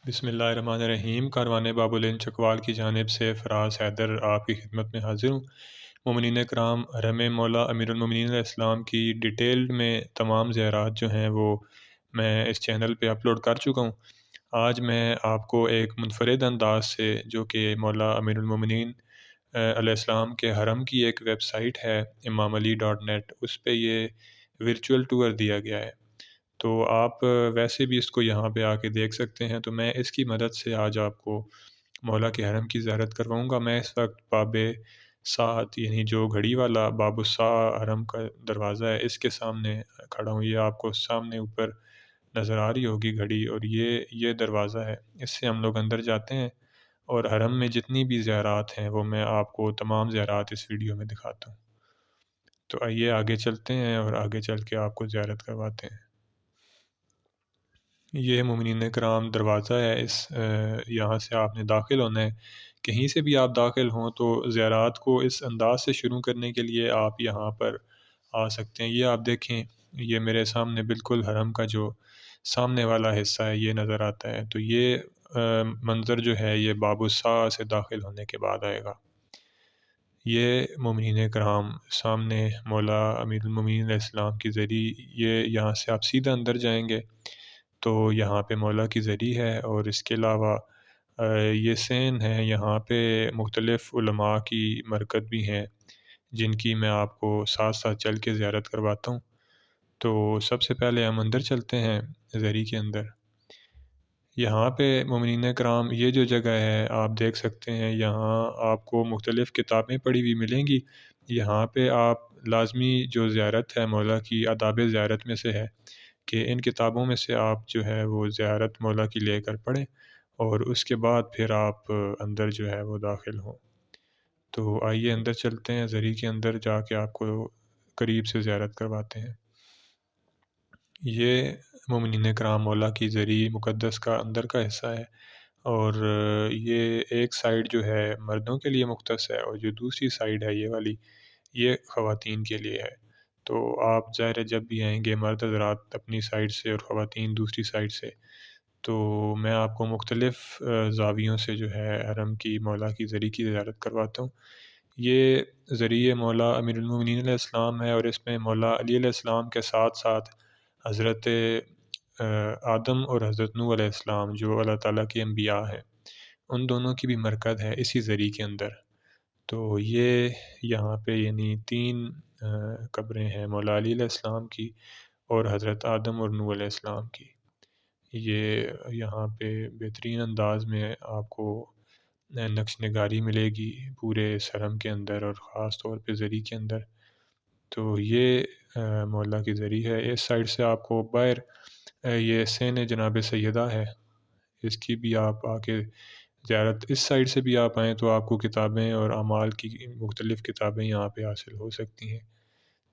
بسم اللہ الرحمن الرحیم۔ کاروان بابالعلم چکوال کی جانب سے فراز حیدر آپ کی خدمت میں حاضر ہوں۔ مومنین کرام، حرم مولا امیر المومنین علیہ السلام کی ڈیٹیلڈ میں تمام زیارات جو ہیں وہ میں اس چینل پہ اپلوڈ کر چکا ہوں۔ آج میں آپ کو ایک منفرد انداز سے، جو کہ مولا امیر المومنین علیہ السلام کے حرم کی ایک ویب سائٹ ہے imamali.net، اس پہ یہ ورچوئل ٹور دیا گیا ہے۔ تو آپ ویسے بھی اس کو یہاں پہ آ کے دیکھ سکتے ہیں، تو میں اس کی مدد سے آج آپ کو مولا کے حرم کی زیارت کرواؤں گا۔ میں اس وقت باب ساعت، یعنی جو گھڑی والا باب الساعہ حرم کا دروازہ ہے، اس کے سامنے کھڑا ہوں۔ یہ آپ کو سامنے اوپر نظر آ رہی ہوگی گھڑی، اور یہ دروازہ ہے، اس سے ہم لوگ اندر جاتے ہیں، اور حرم میں جتنی بھی زیارات ہیں وہ میں آپ کو تمام زیارات اس ویڈیو میں دکھاتا ہوں۔ تو آئیے آگے چلتے ہیں اور آگے چل کے آپ کو زیارت کرواتے ہیں۔ یہ مومنین کرام دروازہ ہے، یہاں سے آپ نے داخل ہونا ہے۔ کہیں سے بھی آپ داخل ہوں تو زیارات کو اس انداز سے شروع کرنے کے لیے آپ یہاں پر آ سکتے ہیں۔ یہ آپ دیکھیں، یہ میرے سامنے بالکل حرم کا جو سامنے والا حصہ ہے یہ نظر آتا ہے۔ تو یہ منظر جو ہے یہ باب الساعہ سے داخل ہونے کے بعد آئے گا۔ یہ مومنین کرام سامنے مولا امیر المومنین علیہ السلام کی زری، یہ یہاں سے آپ سیدھا اندر جائیں گے تو یہاں پہ مولا کی زری ہے، اور اس کے علاوہ یہ سین ہے، یہاں پہ مختلف علماء کی مرکز بھی ہیں جن کی میں آپ کو ساتھ ساتھ چل کے زیارت کرواتا ہوں۔ تو سب سے پہلے ہم اندر چلتے ہیں زری کے اندر۔ یہاں پہ مومنین کرام یہ جو جگہ ہے آپ دیکھ سکتے ہیں، یہاں آپ کو مختلف کتابیں پڑھی ہوئی ملیں گی۔ یہاں پہ آپ لازمی جو زیارت ہے مولا کی آداب زیارت میں سے ہے کہ ان کتابوں میں سے آپ جو ہے وہ زیارت مولا کی لے کر پڑھیں، اور اس کے بعد پھر آپ اندر جو ہے وہ داخل ہوں۔ تو آئیے اندر چلتے ہیں، زری کے اندر جا کے آپ کو قریب سے زیارت کرواتے ہیں۔ یہ مومنین کرام مولا کی زری مقدس کا اندر کا حصہ ہے، اور یہ ایک سائیڈ جو ہے مردوں کے لیے مختص ہے، اور جو دوسری سائیڈ ہے یہ والی، یہ خواتین کے لیے ہے۔ تو آپ ظاہر ہے جب بھی آئیں گے مرد حضرات اپنی سائیڈ سے اور خواتین دوسری سائیڈ سے، تو میں آپ کو مختلف زاویوں سے جو ہے حرم کی مولا کی زری کی زیارت کرواتا ہوں۔ یہ ذریعہ مولا امیر المومنین علیہ السلام ہے، اور اس میں مولا علی علیہ السلام کے ساتھ ساتھ حضرت آدم اور حضرت نوح علیہ السلام جو اللہ تعالیٰ کے انبیاء ہیں، ان دونوں کی بھی مرکز ہے اسی زری کے اندر۔ تو یہ یہاں پہ یعنی تین قبریں ہیں، مولا علی علیہ السلام کی اور حضرت آدم اور نوح علیہ السلام کی۔ یہ یہاں پہ بہترین انداز میں آپ کو نقش نگاری ملے گی پورے حرم کے اندر، اور خاص طور پہ زری کے اندر۔ تو یہ مولا کی زری ہے۔ اس سائڈ سے آپ کو باہر یہ سین جناب سیدہ ہے، اس کی بھی آپ آ کے زیارت، اس سائڈ سے بھی آپ آئیں تو آپ کو کتابیں اور اعمال کی مختلف کتابیں یہاں پہ حاصل ہو سکتی ہیں۔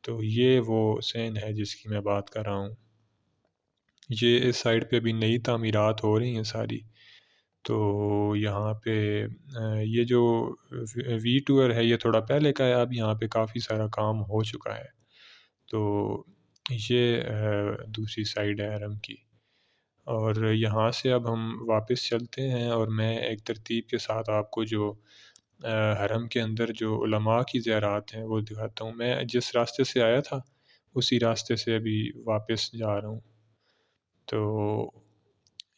تو یہ وہ سین ہے جس کی میں بات کر رہا ہوں۔ یہ اس سائڈ پہ بھی نئی تعمیرات ہو رہی ہیں ساری۔ تو یہاں پہ یہ جو وی ٹور ہے یہ تھوڑا پہلے کا ہے، اب یہاں پہ کافی سارا کام ہو چکا ہے۔ تو یہ دوسری سائڈ ہے حرم کی، اور یہاں سے اب ہم واپس چلتے ہیں، اور میں ایک ترتیب کے ساتھ آپ کو جو حرم کے اندر جو علماء کی زیارات ہیں وہ دکھاتا ہوں۔ میں جس راستے سے آیا تھا اسی راستے سے ابھی واپس جا رہا ہوں۔ تو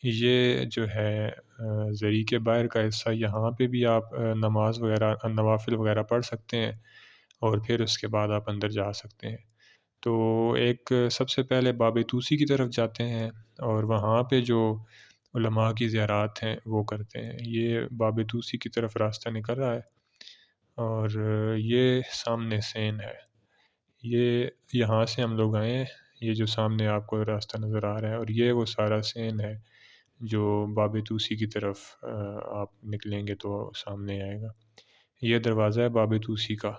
یہ جو ہے زری کے باہر کا حصہ، یہاں پہ بھی آپ نماز وغیرہ نوافل وغیرہ پڑھ سکتے ہیں، اور پھر اس کے بعد آپ اندر جا سکتے ہیں۔ تو ایک سب سے پہلے باب طوسی کی طرف جاتے ہیں، اور وہاں پہ جو علماء کی زیارات ہیں وہ کرتے ہیں۔ یہ باب طوسی کی طرف راستہ نکل رہا ہے، اور یہ سامنے سین ہے۔ یہ یہاں سے ہم لوگ آئے ہیں، یہ جو سامنے آپ کو راستہ نظر آ رہا ہے، اور یہ وہ سارا سین ہے جو باب طوسی کی طرف آپ نکلیں گے تو سامنے آئے گا۔ یہ دروازہ ہے باب طوسی کا،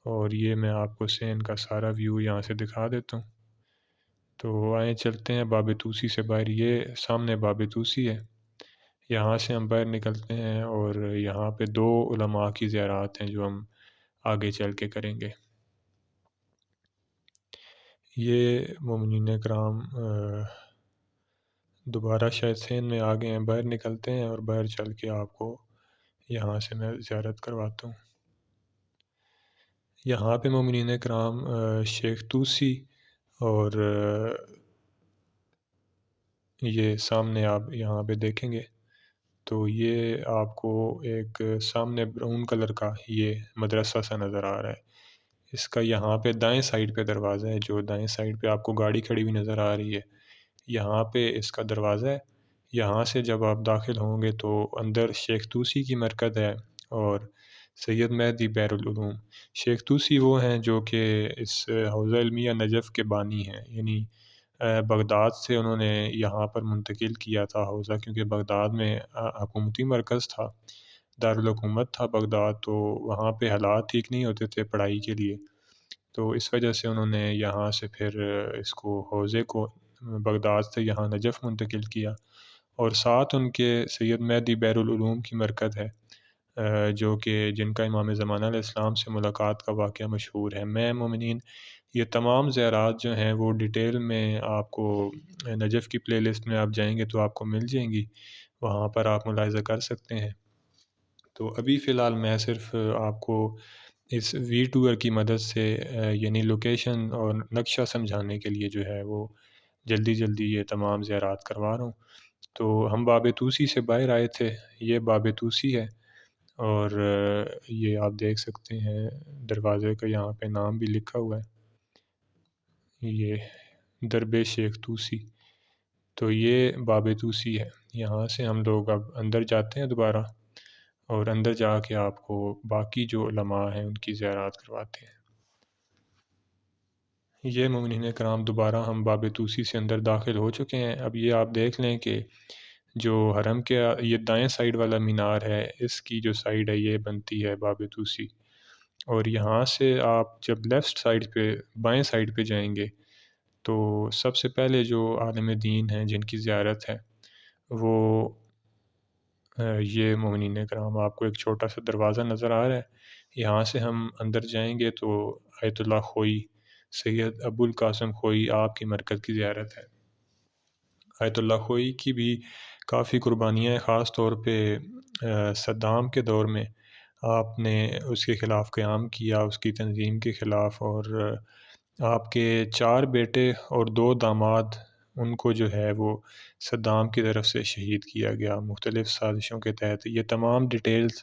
اور یہ میں آپ کو سین کا سارا ویو یہاں سے دکھا دیتا ہوں۔ تو آئیں چلتے ہیں باب طوسی سے باہر، یہ سامنے باب طوسی ہے۔ یہاں سے ہم باہر نکلتے ہیں، اور یہاں پہ دو علماء کی زیارات ہیں جو ہم آگے چل کے کریں گے۔ یہ مومنین کرام دوبارہ شاید سین میں آ گئے ہیں، باہر نکلتے ہیں اور باہر چل کے آپ کو یہاں سے میں زیارت کرواتا ہوں۔ یہاں پہ مومنین کرام شیخ توسی اور یہ سامنے آپ یہاں پہ دیکھیں گے تو یہ آپ کو ایک سامنے براؤن کلر کا یہ مدرسہ سا نظر آ رہا ہے۔ اس کا یہاں پہ دائیں سائڈ پہ دروازہ ہے، جو دائیں سائڈ پہ آپ کو گاڑی کھڑی ہوئی نظر آ رہی ہے، یہاں پہ اس کا دروازہ ہے۔ یہاں سے جب آپ داخل ہوں گے تو اندر شیخ توسی کی مرکز ہے اور سید مہدی بحر العلوم۔ شیخ توسی وہ ہیں جو کہ اس حوزہ علمیہ نجف کے بانی ہیں، یعنی بغداد سے انہوں نے یہاں پر منتقل کیا تھا حوزہ، کیونکہ بغداد میں حکومتی مرکز تھا، دارالحکومت تھا بغداد، تو وہاں پہ حالات ٹھیک نہیں ہوتے تھے پڑھائی کے لیے، تو اس وجہ سے انہوں نے یہاں سے پھر اس کو حوزے کو بغداد سے یہاں نجف منتقل کیا، اور ساتھ ان کے سید مہدی بحر العلوم کی مرکز ہے، جو کہ جن کا امام زمانہ علیہ السلام سے ملاقات کا واقعہ مشہور ہے۔ میں مومنین یہ تمام زیارات جو ہیں وہ ڈیٹیل میں آپ کو نجف کی پلے لسٹ میں آپ جائیں گے تو آپ کو مل جائیں گی، وہاں پر آپ ملاحظہ کر سکتے ہیں۔ تو ابھی فی الحال میں صرف آپ کو اس وی ٹور کی مدد سے یعنی لوکیشن اور نقشہ سمجھانے کے لیے جو ہے وہ جلدی جلدی یہ تمام زیارات کروا رہا ہوں۔ تو ہم باب توسی سے باہر آئے تھے، یہ باب توسی ہے، اور یہ آپ دیکھ سکتے ہیں دروازے کا یہاں پہ نام بھی لکھا ہوا ہے، یہ درب شیخ توسی، تو یہ باب توسی ہے۔ یہاں سے ہم لوگ اب اندر جاتے ہیں دوبارہ، اور اندر جا کے آپ کو باقی جو علماء ہیں ان کی زیارات کرواتے ہیں۔ یہ مومنین کرام دوبارہ ہم باب توسی سے اندر داخل ہو چکے ہیں۔ اب یہ آپ دیکھ لیں کہ جو حرم کے یہ دائیں سائیڈ والا مینار ہے، اس کی جو سائیڈ ہے یہ بنتی ہے باب توسی، اور یہاں سے آپ جب لیفٹ سائیڈ پہ بائیں سائیڈ پہ جائیں گے تو سب سے پہلے جو عالم دین ہیں جن کی زیارت ہے وہ یہ مومنین کرام آپ کو ایک چھوٹا سا دروازہ نظر آ رہا ہے، یہاں سے ہم اندر جائیں گے تو آیت اللہ خوئی سید ابو القاسم خوئی آپ کی مرکز کی زیارت ہے۔ آیت اللہ خوئی کی بھی کافی قربانیاں ہیں، خاص طور پہ صدام کے دور میں آپ نے اس کے خلاف قیام کیا، اس کی تنظیم کے خلاف، اور آپ کے 4 بیٹے اور 2 داماد ان کو جو ہے وہ صدام کی طرف سے شہید کیا گیا مختلف سازشوں کے تحت۔ یہ تمام ڈیٹیلز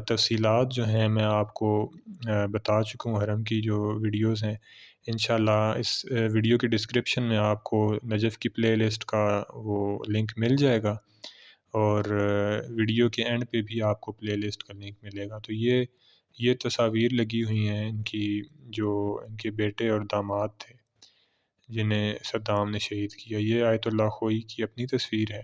تفصیلات جو ہیں میں آپ کو بتا چکا ہوں، حرم کی جو ویڈیوز ہیں انشاءاللہ اس ویڈیو کی ڈسکرپشن میں آپ کو نجف کی پلے لسٹ کا وہ لنک مل جائے گا، اور ویڈیو کے اینڈ پہ بھی آپ کو پلے لسٹ کا لنک ملے گا۔ تو یہ تصاویر لگی ہوئی ہیں ان کی، جو ان کے بیٹے اور داماد تھے جنہیں صدام نے شہید کیا، یہ آیت اللہ خوئی کی اپنی تصویر ہے۔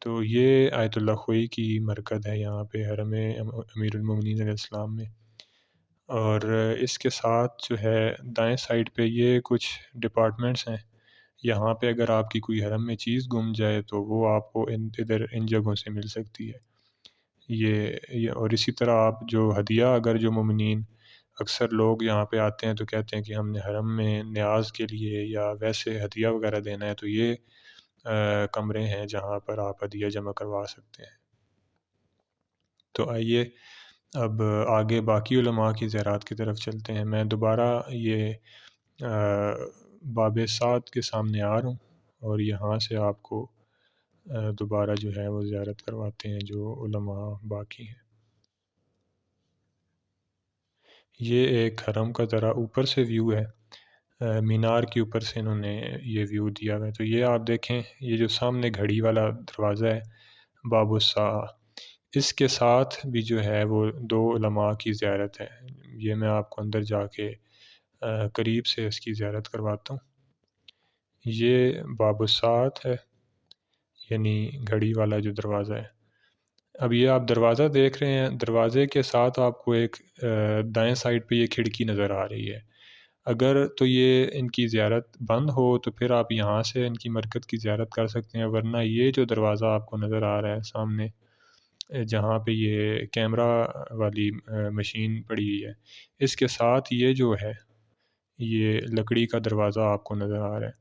تو یہ آیت اللہ خوئی کی مرکز ہے یہاں پہ حرم امیر المومنین علیہ السلام میں، اور اس کے ساتھ جو ہے دائیں سائیڈ پہ یہ کچھ ڈپارٹمنٹس ہیں، یہاں پہ اگر آپ کی کوئی حرم میں چیز گم جائے تو وہ آپ کو ان جگہوں سے مل سکتی ہے۔ اور اسی طرح آپ جو ہدیہ، اگر جو مومنین اکثر لوگ یہاں پہ آتے ہیں تو کہتے ہیں کہ ہم نے حرم میں نیاز کے لیے یا ویسے ہدیہ وغیرہ دینا ہے، تو یہ کمرے ہیں جہاں پر آپ ہدیہ جمع کروا سکتے ہیں۔ تو آئیے اب آگے باقی علماء کی زیارات کی طرف چلتے ہیں۔ میں دوبارہ یہ باب سعد کے سامنے آ رہا ہوں، اور یہاں سے آپ کو دوبارہ جو ہے وہ زیارت کرواتے ہیں جو علماء باقی ہیں۔ یہ ایک حرم کا ذرا اوپر سے ویو ہے، مینار کے اوپر سے انہوں نے یہ ویو دیا ہوا ہے۔ تو یہ آپ دیکھیں، یہ جو سامنے گھڑی والا دروازہ ہے باب الساعہ، اس کے ساتھ بھی جو ہے وہ 2 علماء کی زیارت ہے۔ یہ میں آپ کو اندر جا کے قریب سے اس کی زیارت کرواتا ہوں۔ یہ باب الساعت ہے، یعنی گھڑی والا جو دروازہ ہے۔ اب یہ آپ دروازہ دیکھ رہے ہیں، دروازے کے ساتھ آپ کو ایک دائیں سائیڈ پہ یہ کھڑکی نظر آ رہی ہے۔ اگر تو یہ ان کی زیارت بند ہو تو پھر آپ یہاں سے ان کی مرکز کی زیارت کر سکتے ہیں، ورنہ یہ جو دروازہ آپ کو نظر آ رہا ہے سامنے، جہاں پہ یہ کیمرہ والی مشین پڑی ہوئی ہے، اس کے ساتھ یہ جو ہے یہ لکڑی کا دروازہ آپ کو نظر آ رہا ہے،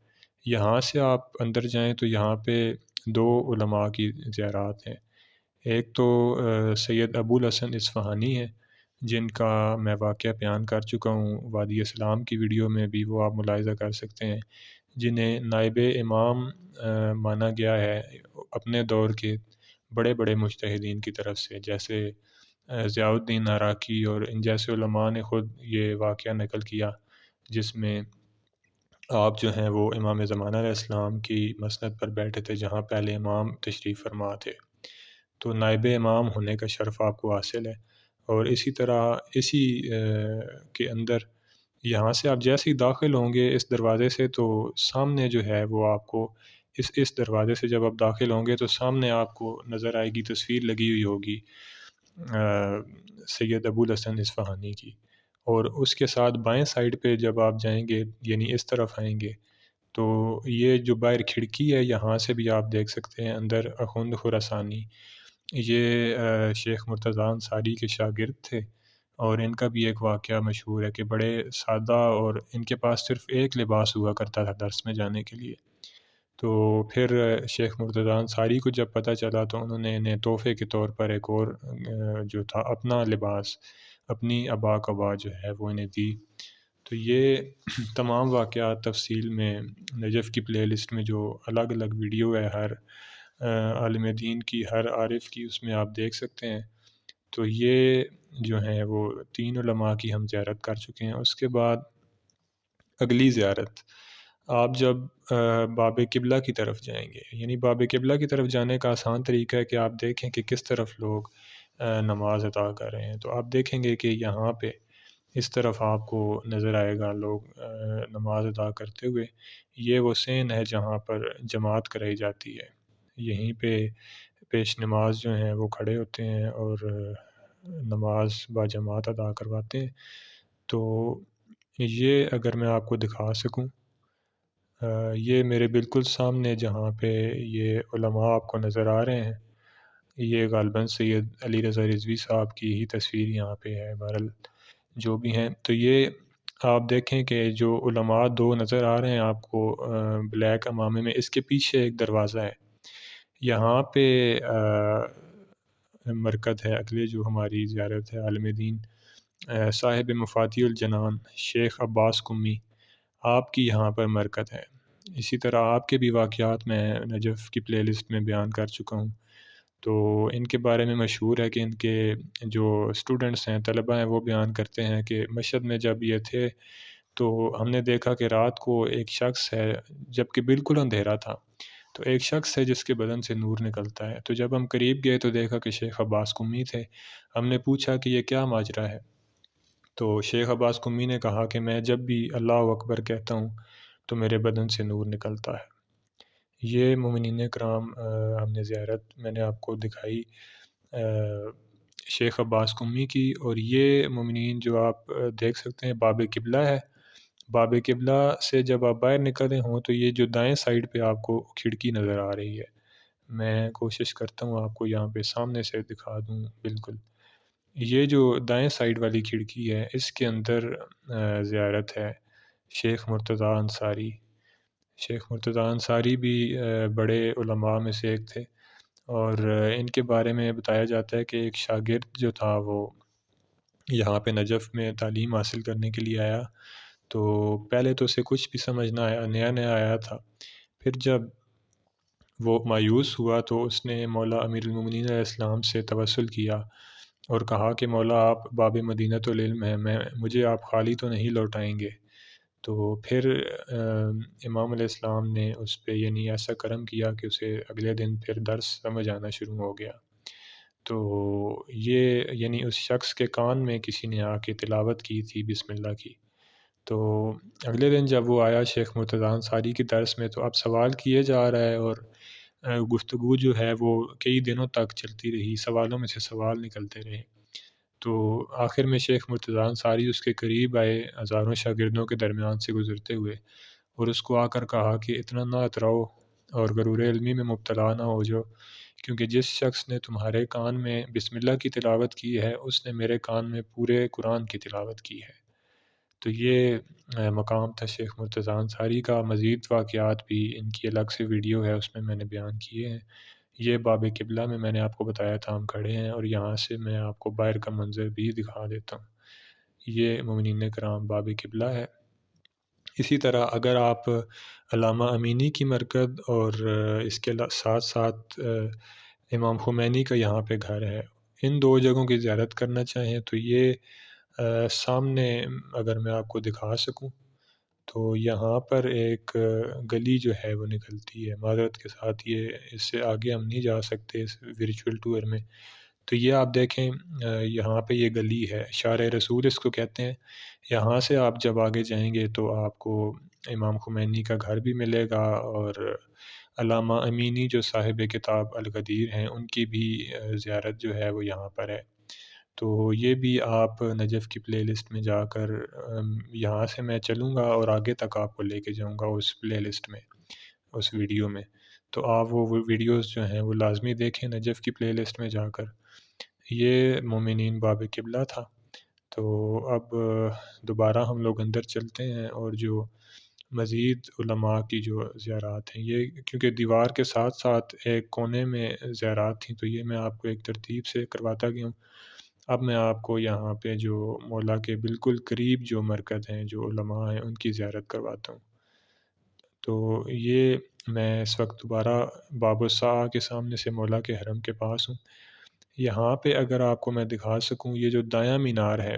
یہاں سے آپ اندر جائیں تو یہاں پہ دو علماء کی زیارات ہیں۔ ایک تو سید ابو الحسن اصفہانی ہے، جن کا میں واقعہ بیان کر چکا ہوں وادی اسلام کی ویڈیو میں بھی، وہ آپ ملاحظہ کر سکتے ہیں، جنہیں نائب امام مانا گیا ہے اپنے دور کے بڑے بڑے مجتہدین کی طرف سے، جیسے ضیاء الدین عراقی اور ان جیسے علماء نے خود یہ واقعہ نقل کیا، جس میں آپ جو ہیں وہ امام زمانہ علیہ السلام کی مسند پر بیٹھے تھے جہاں پہلے امام تشریف فرما تھے، تو نائب امام ہونے کا شرف آپ کو حاصل ہے۔ اور اسی طرح اسی کے اندر یہاں سے آپ جیسے ہی داخل ہوں گے اس دروازے سے، تو سامنے جو ہے وہ آپ کو اس دروازے سے جب آپ داخل ہوں گے تو سامنے آپ کو نظر آئے گی، تصویر لگی ہوئی ہوگی سید ابو الحسن اصفہانی کی، اور اس کے ساتھ بائیں سائڈ پہ جب آپ جائیں گے، یعنی اس طرف آئیں گے، تو یہ جو باہر کھڑکی ہے یہاں سے بھی آپ دیکھ سکتے ہیں اندر اخوند خراسانی، یہ شیخ مرتضیٰ انصاری کے شاگرد تھے، اور ان کا بھی ایک واقعہ مشہور ہے کہ بڑے سادہ، اور ان کے پاس صرف ایک لباس ہوا کرتا تھا درس میں جانے کے لیے۔ تو پھر شیخ مرتضیٰ انصاری کو جب پتہ چلا تو انہوں نے انہیں تحفے کے طور پر ایک اور جو تھا اپنا لباس، اپنی عبا قبا جو ہے وہ انہیں دی۔ تو یہ تمام واقعات تفصیل میں نجف کی پلے لسٹ میں جو الگ الگ ویڈیو ہے ہر عالم دین کی، ہر عارف کی، اس میں آپ دیکھ سکتے ہیں۔ تو یہ جو ہیں وہ تین علماء کی ہم زیارت کر چکے ہیں۔ اس کے بعد اگلی زیارت آپ جب باب قبلہ کی طرف جائیں گے، یعنی باب قبلہ کی طرف جانے کا آسان طریقہ ہے کہ آپ دیکھیں کہ کس طرف لوگ نماز ادا کر رہے ہیں، تو آپ دیکھیں گے کہ یہاں پہ اس طرف آپ کو نظر آئے گا لوگ نماز ادا کرتے ہوئے۔ یہ وہ سین ہے جہاں پر جماعت کرائی جاتی ہے، یہیں پہ پیش نماز جو ہیں وہ کھڑے ہوتے ہیں اور نماز با جماعت ادا کرواتے ہیں۔ تو یہ اگر میں آپ کو دکھا سکوں، یہ میرے بالکل سامنے جہاں پہ یہ علماء آپ کو نظر آ رہے ہیں، یہ غالباً سید علی رضا رضوی صاحب کی ہی تصویر یہاں پہ ہے، بہرحال جو بھی ہیں۔ تو یہ آپ دیکھیں کہ جو علماء دو نظر آ رہے ہیں آپ کو بلیک عمامے میں، اس کے پیچھے ایک دروازہ ہے، یہاں پہ مرکز ہے اگلے جو ہماری زیارت ہے عالم دین صاحب مفاتیح الجنان شیخ عباس قمی، آپ کی یہاں پر مرکز ہے۔ اسی طرح آپ کے بھی واقعات میں نجف کی پلے لسٹ میں بیان کر چکا ہوں، تو ان کے بارے میں مشہور ہے کہ ان کے جو اسٹوڈنٹس ہیں، طلبہ ہیں، وہ بیان کرتے ہیں کہ مشہد میں جب یہ تھے تو ہم نے دیکھا کہ رات کو ایک شخص ہے، جب کہ بالکل اندھیرا تھا، تو ایک شخص ہے جس کے بدن سے نور نکلتا ہے، تو جب ہم قریب گئے تو دیکھا کہ شیخ عباس قمی تھے۔ ہم نے پوچھا کہ یہ کیا ماجرا ہے، تو شیخ عباس قمی نے کہا کہ میں جب بھی اللہ اکبر کہتا ہوں تو میرے بدن سے نور نکلتا ہے۔ یہ مومنین کرام ہم نے زیارت میں نے آپ کو دکھائی شیخ عباس قمی کی، اور یہ مومنین جو آپ دیکھ سکتے ہیں باب قبلہ ہے۔ باب قبلہ سے جب آپ باہر نکلے ہوں تو یہ جو دائیں سائڈ پہ آپ کو کھڑکی نظر آ رہی ہے، میں کوشش کرتا ہوں آپ کو یہاں پہ سامنے سے دکھا دوں بالکل۔ یہ جو دائیں سائڈ والی کھڑکی ہے اس کے اندر زیارت ہے شیخ مرتضیٰ انصاری۔ شیخ مرتضیٰ انصاری بھی بڑے علماء میں سے ایک تھے، اور ان کے بارے میں بتایا جاتا ہے کہ ایک شاگرد جو تھا وہ یہاں پہ نجف میں تعلیم حاصل کرنے کے لیے آیا، تو پہلے تو اسے کچھ بھی سمجھ نہ آیا، نیا نیا آیا تھا، پھر جب وہ مایوس ہوا تو اس نے مولا امیر المومنین علیہ السلام سے توسل کیا اور کہا کہ مولا آپ باب مدینۃ العلم ہیں، مجھے آپ خالی تو نہیں لوٹائیں گے۔ تو پھر امام علیہ السلام نے اس پہ یعنی ایسا کرم کیا کہ اسے اگلے دن پھر درس سمجھ آنا شروع ہو گیا۔ تو یہ یعنی اس شخص کے کان میں کسی نے آ کے تلاوت کی تھی بسم اللہ کی، تو اگلے دن جب وہ آیا شیخ مرتضیٰ انصاری کی درس میں تو اب سوال کیے جا رہا ہے، اور گفتگو جو ہے وہ کئی دنوں تک چلتی رہی، سوالوں میں سے سوال نکلتے رہے، تو آخر میں شیخ مرتضیٰ انصاری اس کے قریب آئے ہزاروں شاگردوں کے درمیان سے گزرتے ہوئے، اور اس کو آ کر کہا کہ اتنا نہ اتراؤ اور غرور علمی میں مبتلا نہ ہو جاؤ، کیونکہ جس شخص نے تمہارے کان میں بسم اللہ کی تلاوت کی ہے اس نے میرے کان میں پورے قرآن کی تلاوت کی ہے۔ تو یہ مقام تھا شیخ مرتضیٰ انصاری کا۔ مزید واقعات بھی ان کی الگ سے ویڈیو ہے، اس میں میں نے بیان کیے ہیں۔ یہ باب قبلہ میں نے آپ کو بتایا تھا ہم کھڑے ہیں، اور یہاں سے میں آپ کو باہر کا منظر بھی دکھا دیتا ہوں۔ یہ مومنین کرام باب قبلہ ہے۔ اسی طرح اگر آپ علامہ امینی کی مرکز اور اس کے ساتھ ساتھ امام خمینی کا یہاں پہ گھر ہے، ان دو جگہوں کی زیارت کرنا چاہیں تو یہ سامنے اگر میں آپ کو دکھا سکوں تو یہاں پر ایک گلی جو ہے وہ نکلتی ہے، معذرت کے ساتھ یہ اس سے آگے ہم نہیں جا سکتے اس ورچوئل ٹور میں۔ تو یہ آپ دیکھیں یہاں پہ یہ گلی ہے، شارع رسول اس کو کہتے ہیں۔ یہاں سے آپ جب آگے جائیں گے تو آپ کو امام خمینی کا گھر بھی ملے گا، اور علامہ امینی جو صاحب کتاب القدیر ہیں ان کی بھی زیارت جو ہے وہ یہاں پر ہے۔ تو یہ بھی آپ نجف کی پلے لسٹ میں جا کر یہاں سے میں چلوں گا اور آگے تک آپ کو لے کے جاؤں گا اس پلے لسٹ میں، اس ویڈیو میں۔ تو آپ وہ ویڈیوز جو ہیں وہ لازمی دیکھیں نجف کی پلے لسٹ میں جا کر۔ یہ مومنین باب قبلہ تھا۔ تو اب دوبارہ ہم لوگ اندر چلتے ہیں، اور جو مزید علماء کی جو زیارات ہیں، یہ کیونکہ دیوار کے ساتھ ساتھ ایک کونے میں زیارات تھیں تو یہ میں آپ کو ایک ترتیب سے کرواتا گیا ہوں۔ اب میں آپ کو یہاں پہ جو مولا کے بالکل قریب جو مرکز ہیں، جو علماء ہیں، ان کی زیارت کرواتا ہوں۔ تو یہ میں اس وقت دوبارہ باب الساعہ کے سامنے سے مولا کے حرم کے پاس ہوں۔ یہاں پہ اگر آپ کو میں دکھا سکوں، یہ جو دایاں مینار ہے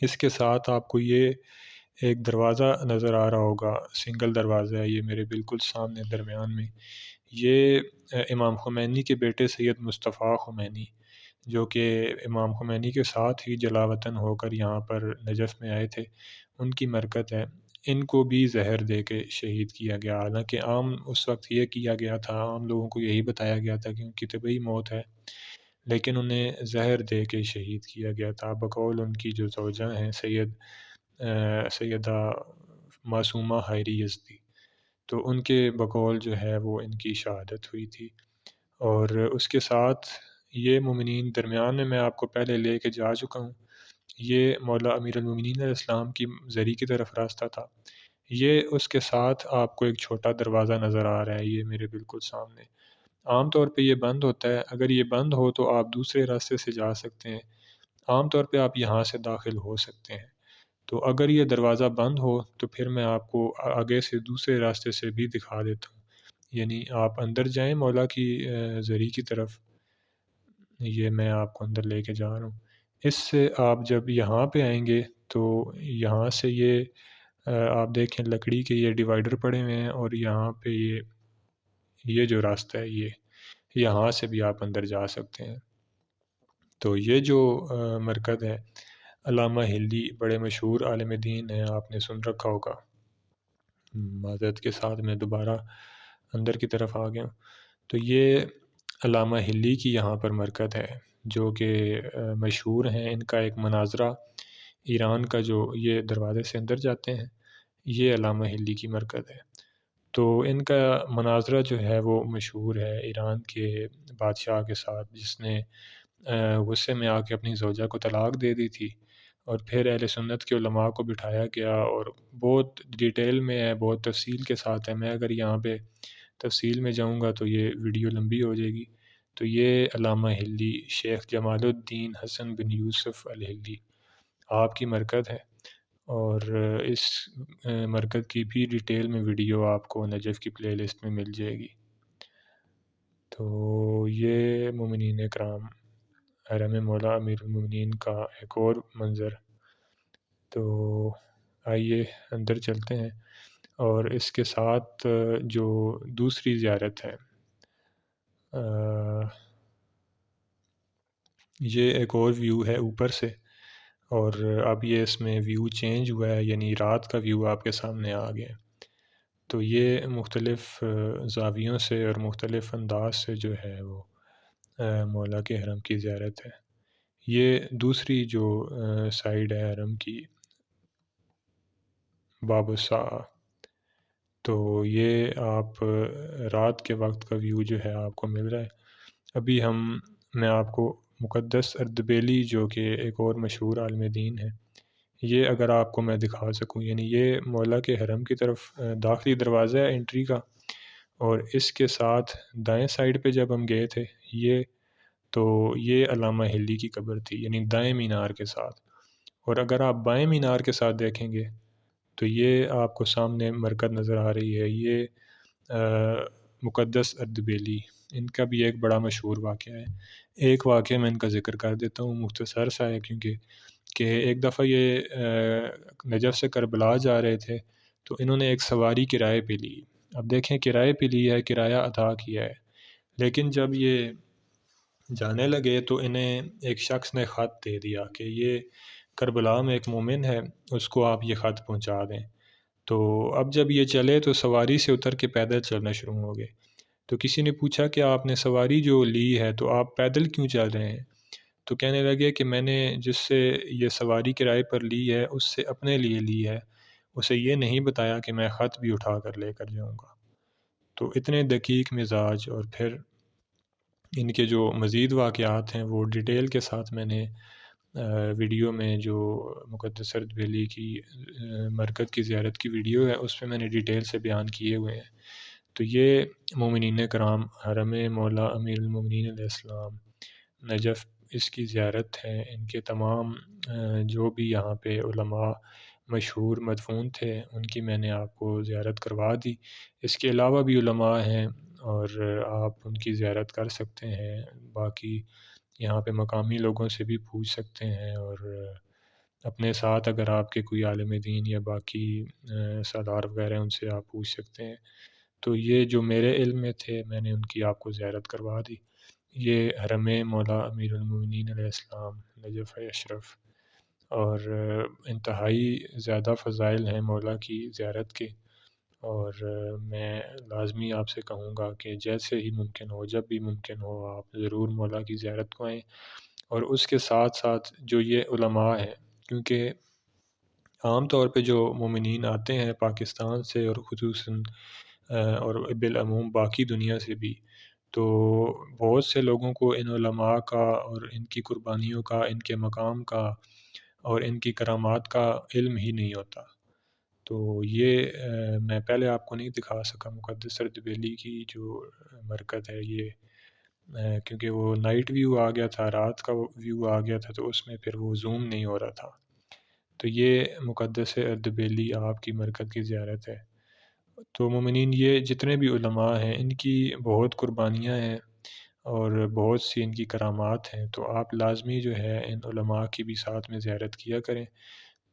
اس کے ساتھ آپ کو یہ ایک دروازہ نظر آ رہا ہوگا، سنگل دروازہ ہے یہ میرے بالکل سامنے درمیان میں۔ یہ امام خمینی کے بیٹے سید مصطفیٰ خمینی، جو کہ امام خمینی کے ساتھ ہی جلا وطن ہو کر یہاں پر نجف میں آئے تھے، ان کی مرکز ہے۔ ان کو بھی زہر دے کے شہید کیا گیا، حالانکہ عام اس وقت یہ کیا گیا تھا، عام لوگوں کو یہی بتایا گیا تھا کہ ان کی طبعی موت ہے، لیکن انہیں زہر دے کے شہید کیا گیا تھا بقول ان کی جو زوجہ ہیں سیدہ معصومہ حائری یزدی۔ تو ان کے بقول جو ہے وہ ان کی شہادت ہوئی تھی۔ اور اس کے ساتھ یہ مومنین درمیان میں آپ کو پہلے لے کے جا چکا ہوں، یہ مولا امیر المومنین علیہ السلام کی زری کی طرف راستہ تھا۔ یہ اس کے ساتھ آپ کو ایک چھوٹا دروازہ نظر آ رہا ہے، یہ میرے بالکل سامنے۔ عام طور پہ یہ بند ہوتا ہے، اگر یہ بند ہو تو آپ دوسرے راستے سے جا سکتے ہیں، عام طور پہ آپ یہاں سے داخل ہو سکتے ہیں۔ تو اگر یہ دروازہ بند ہو تو پھر میں آپ کو آگے سے دوسرے راستے سے بھی دکھا دیتا ہوں، یعنی آپ اندر جائیں مولا کی زری کی طرف، یہ میں آپ کو اندر لے کے جا رہا ہوں۔ اس سے آپ جب یہاں پہ آئیں گے تو یہاں سے یہ آپ دیکھیں لکڑی کے یہ ڈیوائیڈر پڑے ہوئے ہیں، اور یہاں پہ یہ جو راستہ ہے یہ یہاں سے بھی آپ اندر جا سکتے ہیں۔ تو یہ جو مرکز ہے علامہ ہلی، بڑے مشہور عالم دین ہیں، آپ نے سن رکھا ہوگا۔ معذرت کے ساتھ میں دوبارہ اندر کی طرف آ گیا ہوں۔ تو یہ علامہ ہلی کی یہاں پر مرکز ہے، جو کہ مشہور ہیں۔ ان کا ایک مناظرہ ایران کا، جو یہ دروازے سے اندر جاتے ہیں، یہ علامہ ہلی کی مرکز ہے۔ تو ان کا مناظرہ جو ہے وہ مشہور ہے ایران کے بادشاہ کے ساتھ، جس نے غصے میں آ کے اپنی زوجہ کو طلاق دے دی تھی، اور پھر اہل سنت کے علماء کو بٹھایا گیا، اور بہت ڈیٹیل میں ہے، بہت تفصیل کے ساتھ ہے۔ میں اگر یہاں پہ تفصیل میں جاؤں گا تو یہ ویڈیو لمبی ہو جائے گی۔ تو یہ علامہ ہلی شیخ جمال الدین حسن بن یوسف الہلی آپ کی مرکز ہے، اور اس مرکز کی بھی ڈیٹیل میں ویڈیو آپ کو نجف کی پلے لسٹ میں مل جائے گی۔ تو یہ مومنین کرام حرم مولا امیر المومنین کا ایک اور منظر۔ تو آئیے اندر چلتے ہیں، اور اس کے ساتھ جو دوسری زیارت ہے، یہ ایک اور ویو ہے اوپر سے، اور اب یہ اس میں ویو چینج ہوا ہے، یعنی رات کا ویو آپ کے سامنے آ گیا۔ تو یہ مختلف زاویوں سے اور مختلف انداز سے جو ہے وہ مولا کے حرم کی زیارت ہے۔ یہ دوسری جو سائیڈ ہے حرم کی، باب الساعہ۔ تو یہ آپ رات کے وقت کا ویو جو ہے آپ کو مل رہا ہے۔ ابھی میں آپ کو مقدس اردبیلی، جو کہ ایک اور مشہور عالم دین ہے، یہ اگر آپ کو میں دکھا سکوں، یعنی یہ مولا کے حرم کی طرف داخلی دروازہ ہے انٹری کا، اور اس کے ساتھ دائیں سائڈ پہ جب ہم گئے تھے تو یہ علامہ ہلی کی قبر تھی، یعنی دائیں مینار کے ساتھ۔ اور اگر آپ بائیں مینار کے ساتھ دیکھیں گے تو یہ آپ کو سامنے مرکز نظر آ رہی ہے، یہ مقدس اردبیلی، ان کا بھی ایک بڑا مشہور واقعہ ہے۔ ایک واقعہ میں ان کا ذکر کر دیتا ہوں، مختصر سا ہے کیونکہ کہ ایک دفعہ یہ نجف سے کربلا جا رہے تھے، تو انہوں نے ایک سواری کرائے پہ لی۔ اب دیکھیں کرائے پہ لی ہے، کرایہ ادا کیا ہے، لیکن جب یہ جانے لگے تو انہیں ایک شخص نے خط دے دیا کہ یہ کربلا میں ایک مومن ہے، اس کو آپ یہ خط پہنچا دیں۔ تو اب جب یہ چلے تو سواری سے اتر کے پیدل چلنا شروع ہو گئے۔ تو کسی نے پوچھا کہ آپ نے سواری جو لی ہے تو آپ پیدل کیوں چل رہے ہیں؟ تو کہنے لگے کہ میں نے جس سے یہ سواری کرائے پر لی ہے اس سے اپنے لیے لی ہے، اسے یہ نہیں بتایا کہ میں خط بھی اٹھا کر لے کر جاؤں گا۔ تو اتنے دقیق مزاج، اور پھر ان کے جو مزید واقعات ہیں وہ ڈیٹیل کے ساتھ میں نے ویڈیو میں، جو مقدس اردبیلی کی مرکز کی زیارت کی ویڈیو ہے اس پہ میں نے ڈیٹیل سے بیان کیے ہوئے ہیں۔ تو یہ مومنین کرام حرم مولا امیر المومنین علیہ السلام نجف، اس کی زیارت ہے۔ ان کے تمام جو بھی یہاں پہ علماء مشہور مدفون تھے ان کی میں نے آپ کو زیارت کروا دی۔ اس کے علاوہ بھی علماء ہیں اور آپ ان کی زیارت کر سکتے ہیں، باقی یہاں پہ مقامی لوگوں سے بھی پوچھ سکتے ہیں، اور اپنے ساتھ اگر آپ کے کوئی عالم دین یا باقی سردار وغیرہ ان سے آپ پوچھ سکتے ہیں۔ تو یہ جو میرے علم میں تھے میں نے ان کی آپ کو زیارت کروا دی۔ یہ حرم مولا امیر المومنین علیہ السلام نجف اشرف، اور انتہائی زیادہ فضائل ہیں مولا کی زیارت کے، اور میں لازمی آپ سے کہوں گا کہ جیسے ہی ممکن ہو، جب بھی ممکن ہو، آپ ضرور مولا کی زیارت کو آئیں۔ اور اس کے ساتھ ساتھ جو یہ علماء ہیں، کیونکہ عام طور پہ جو مومنین آتے ہیں پاکستان سے اور خصوصاً اور بالعموم باقی دنیا سے بھی، تو بہت سے لوگوں کو ان علماء کا اور ان کی قربانیوں کا، ان کے مقام کا اور ان کی کرامات کا علم ہی نہیں ہوتا۔ تو یہ میں پہلے آپ کو نہیں دکھا سکا مقدس اردبیلی کی جو مرکز ہے یہ، کیونکہ وہ نائٹ ویو آ گیا تھا، رات کا ویو آ گیا تھا، تو اس میں پھر وہ زوم نہیں ہو رہا تھا۔ تو یہ مقدس اردبیلی آپ کی مرکز کی زیارت ہے۔ تو مومنین، یہ جتنے بھی علماء ہیں ان کی بہت قربانیاں ہیں اور بہت سی ان کی کرامات ہیں، تو آپ لازمی جو ہے ان علماء کی بھی ساتھ میں زیارت کیا کریں۔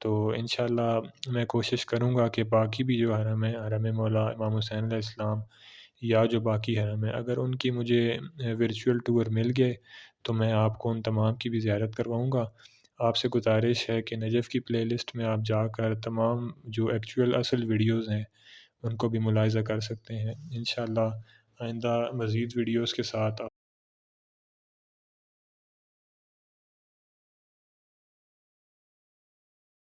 تو انشاءاللہ میں کوشش کروں گا کہ باقی بھی جو حرم ہے، حرم مولا امام حسین علیہ السلام یا جو باقی حرم ہے، اگر ان کی مجھے ورچوئل ٹور مل گئے تو میں آپ کو ان تمام کی بھی زیارت کرواؤں گا۔ آپ سے گزارش ہے کہ نجف کی پلے لسٹ میں آپ جا کر تمام جو ایکچوئل اصل ویڈیوز ہیں ان کو بھی ملاحظہ کر سکتے ہیں۔ انشاءاللہ آئندہ مزید ویڈیوز کے ساتھ